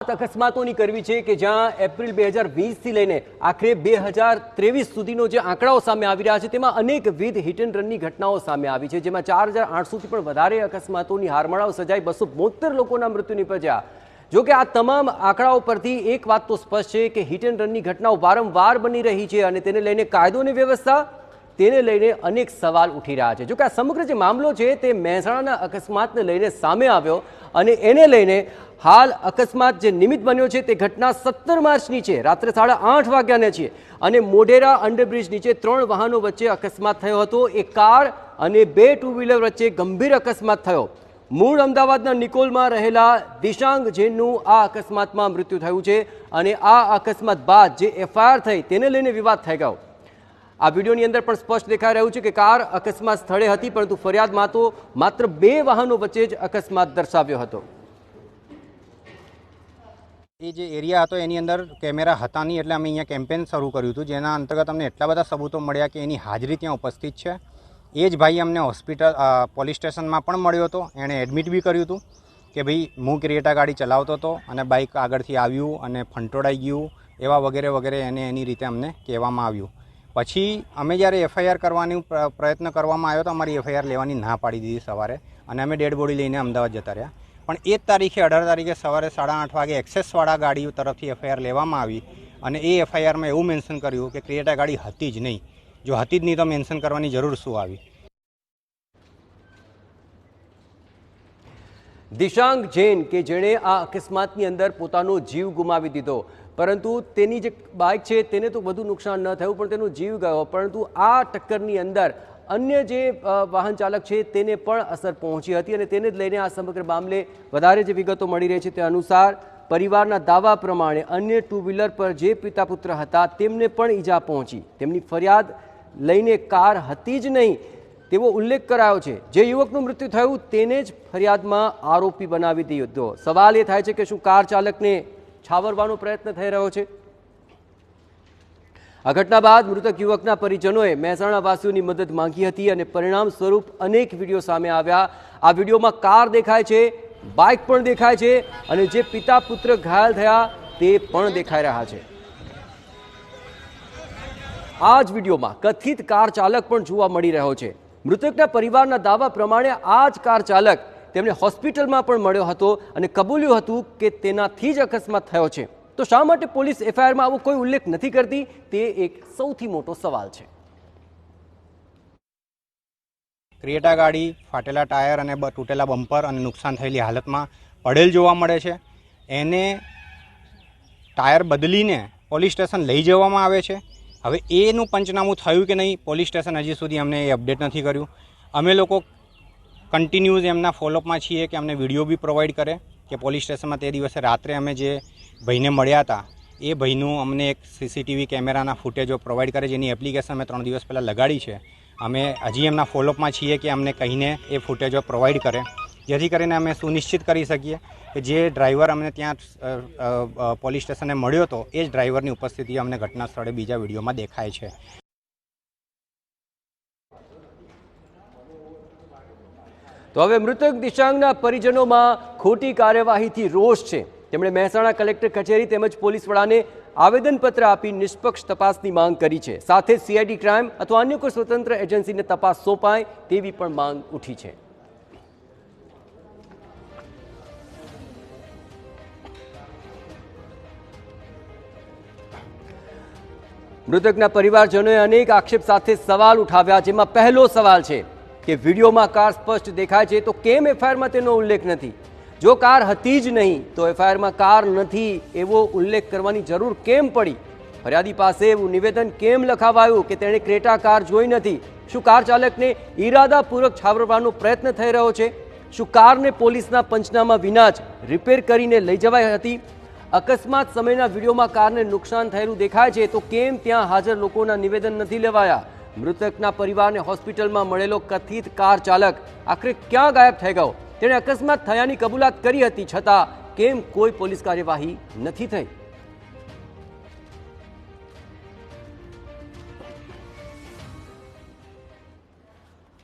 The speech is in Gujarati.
વાત અકસ્માતોની કરવી છે કે જ્યાં એપ્રિલ 2020થી લઈને આખરે 2023 સુધીનો જે આંકડાઓ સામે આવી રહ્યા છે તેમાં અનેકવિધ હિટ એન્ડ રનની ઘટનાઓ સામે આવી છે, જેમાં 4800થી પણ વધારે અકસ્માતોની હારમાળાઓ સર્જાઈ, 272 લોકોના મૃત્યુ નિપજ્યા। જો કે આ તમામ આંકડાઓ પરથી એક વાત તો સ્પષ્ટ છે કે હિટ એન્ડ રનની ઘટનાઓ વારંવાર બની રહી છે અને તેને લઈને કાયદો અને વ્યવસ્થા તેને લઈને અનેક સવાલ ઉઠી રહ્યા છે। જો કે આ સમગ્ર જે મામલો છે તે મહેસાણાના અકસ્માતને લઈને સામે આવ્યો અને એને લઈને હાલ અકસ્માત જે નિમિત્ત બન્યો છે તે ઘટના 17 માર્ચની છે, રાત્રે 8:30 વાગ્યાને છે અને મોઢેરા અંડરબ્રિજ નીચે 3 વાહનો વચ્ચે અકસ્માત થયો હતો। એક કાર અને 2 ટુ વ્હીલર વચ્ચે ગંભીર અકસ્માત થયો। મૂળ અમદાવાદના નિકોલમાં રહેલા દિશાંગ જૈનનું આ અકસ્માતમાં મૃત્યુ થયું છે અને આ અકસ્માત બાદ જે એફઆઈઆર થઈ તેને લઈને વિવાદ થઈ ગયો। આ વિડીયોની અંદર પણ સ્પષ્ટ દેખાઈ રહ્યું છે કે કાર અકસ્માત સ્થળે હતી, પરંતુ ફરિયાદમાં તો માત્ર 2 વાહનો વચ્ચે જ અકસ્માત દર્શાવ્યો હતો। એ જે એરિયા હતો એની અંદર કેમેરા હતા નહીં, એટલે અમે અહીંયા કેમ્પેન શરૂ કર્યું હતું, જેના અંતર્ગત અમને એટલા બધા સબૂતો મળ્યા કે એની હાજરી ત્યાં ઉપસ્થિત છે। એ જ ભાઈ અમને હોસ્પિટલ પોલીસ સ્ટેશનમાં પણ મળ્યો હતો, એણે એડમિટ બી કર્યું હતું કે ભાઈ હું ક્રિએટા ગાડી ચલાવતો હતો અને બાઇક આગળથી આવ્યું અને ફંટોળાઈ ગયું, એવા વગેરે વગેરે એને એની રીતે અમને કહેવામાં આવ્યું। પછી અમે જ્યારે એફઆઈઆર કરવાનો પ્રયત્ન કરવામાં આવ્યો તો અમારી એફઆઈઆર લેવાની ના પાડી દીધી સવારે, અને અમે ડેડ બોડી લઈને અમદાવાદ જતા રહ્યા। પણ એ જ તારીખે 18 તારીખે સવારે 8:30 વાગે એક્સેસવાળા ગાડીઓ તરફથી એફઆઈઆર લેવામાં આવી અને એ એફઆઈઆરમાં એવું મેન્શન કર્યું કે ક્રિએટા ગાડી હતી જ નહીં। જો હતી જ નહીં તો મેન્શન કરવાની જરૂર શું આવી? દિશાંગ જૈન કે જેણે આ અકસ્માતની અંદર પોતાનો જીવ ગુમાવી દીધો, પરંતુ તેની જે બાઇક છે તેને તો વધુ નુકસાન ન થયું પણ તેનો જીવ ગયો, પરંતુ આ ટક્કરની અંદર અન્ય જે વાહન ચાલક છે તેને પણ અસર પહોંચી હતી અને તેને જ લઈને આ સમગ્ર મામલે વધારે જે વિગતો મળી રહી છે તે અનુસાર પરિવારના દાવા પ્રમાણે અન્ય ટુ વ્હીલર પર જે પિતા પુત્ર હતા તેમને પણ ઈજા પહોંચી। તેમની ફરિયાદ લઈને કાર હતી જ નહીં તેવો ઉલ્લેખ કરાયો છે। જે યુવકનું મૃત્યુ થયું તેને જ ફરિયાદમાં આરોપી બનાવી દીધો। સવાલ એ થાય છે કે શું કાર ચાલકને છાવરવાનો પ્રયત્ન થઈ રહ્યો છે? આ ઘટના બાદ મૃતક યુવકના પરિજનોએ મહેસાણા વાસીઓની મદદ માંગી હતી અને પરિણામ સ્વરૂપ અનેક વિડીયો સામે આવ્યા। આ વિડીયોમાં કાર દેખાય છે, બાઇક પણ દેખાય છે અને જે પિતા પુત્ર ઘાયલ થયા તે પણ દેખાઈ રહ્યા છે। આ જ વિડીયોમાં કથિત કાર ચાલક પણ જોવા મળી રહ્યો છે। મૃતકના પરિવારના દાવા પ્રમાણે આ જ કાર ચાલક તેમને હોસ્પિટલમાં પણ મળ્યો હતો અને કબૂલ્યું હતું કે તેનાથી જ અકસ્માત થયો છે। તો શા માટે પોલીસ એફઆઈઆરમાં આવો કોઈ ઉલ્લેખ નથી કરતી તે એક સૌથી મોટો સવાલ છે। ક્રિએટા ગાડી ફાટેલા ટાયર અને તૂટેલા બમ્પર અને નુકસાન થયેલી હાલતમાં પડેલ જોવા મળે છે। એને ટાયર બદલીને પોલીસ સ્ટેશન લઈ જવામાં આવે છે। હવે એનું પંચનામું થયું કે નહીં, પોલીસ સ્ટેશન હજી સુધી અમને એ અપડેટ નથી કર્યું। અમે લોકો કન્ટિન્યુઅસ એમના ફોલોઅપમાં છીએ કે અમને વિડીયો બી પ્રોવાઈડ કરે કે પોલીસ સ્ટેશનમાં તે દિવસે રાત્રે અમે જે ભાઈને મળ્યા હતા એ ભાઈનું અમને એક સીસીટીવી કેમેરાના ફૂટેજો પ્રોવાઈડ કરે, જેની એપ્લિકેશન અમે 3 દિવસ પહેલાં લગાડી છે। અમે હજી એમના ફોલોઅપમાં છીએ કે અમને કહીને એ ફૂટેજો પ્રોવાઈડ કરે, જેથી કરીને અમે સુનિશ્ચિત કરી શકીએ કે જે ડ્રાઈવર અમને ત્યાં પોલીસ સ્ટેશને મળ્યો હતો એ જ ડ્રાઈવરની ઉપસ્થિતિ અમને ઘટના સ્થળે બીજા વિડીયોમાં દેખાય છે। તો હવે મૃતક દિશાંગના પરિજનોમાં ખોટી કાર્યવાહીથી રોષ છે। તેમણે મહેસાણા કલેક્ટર કચેરી તેમજ પોલીસ વડાને આવેદનપત્ર આપી નિષ્પક્ષ તપાસની માંગ કરી છે। સાથે સીઆઈડી ક્રાઇમ અથવા અન્ય કોઈ સ્વતંત્ર એજન્સીને તપાસ સોંપાય તેવી પણ માંગ ઉઠી છે। મૃતકના પરિવારજનોએ અનેક આક્ષેપ સાથે સવાલ ઉઠાવ્યા, જેમાં પહેલો સવાલ છે કે વિડીયોમાં કાર સ્પષ્ટ દેખાય છે તો કેમ એફઆઈઆરમાં તેનો ઉલ્લેખ નથી? જો કાર હતી જ નહીં તો એફઆઈઆરમાં કાર નથી એવો ઉલ્લેખ કરવાની જરૂર કેમ પડી? ફરિયાદી પાસે એવું નિવેદન કેમ લખાવાયું કે તેણે ક્રેટા કાર જોઈ નથી? શું કાર ચાલકને ઈરાદાપૂર્વક છાવરવાનો પ્રયત્ન થઈ રહ્યો છે? શું કારને પોલીસના પંચનામા વિના જ રિપેર કરીને લઈ જવાઈ હતી? અકસ્માત સમયના વિડીયોમાં કારને નુકસાન થયેલું દેખાય છે તો કેમ ત્યાં હાજર લોકોના નિવેદન નથી લેવાયા? મૃતકના પરિવારને હોસ્પિટલમાં મળેલો કથિત કાર ચાલક આખરે ક્યાં ગાયબ થઈ ગયો? તેણે અકસ્માત થયાની કબૂલાત કરી હતી છતાં કેમ કોઈ પોલીસ કાર્યવાહી નથી થઈ?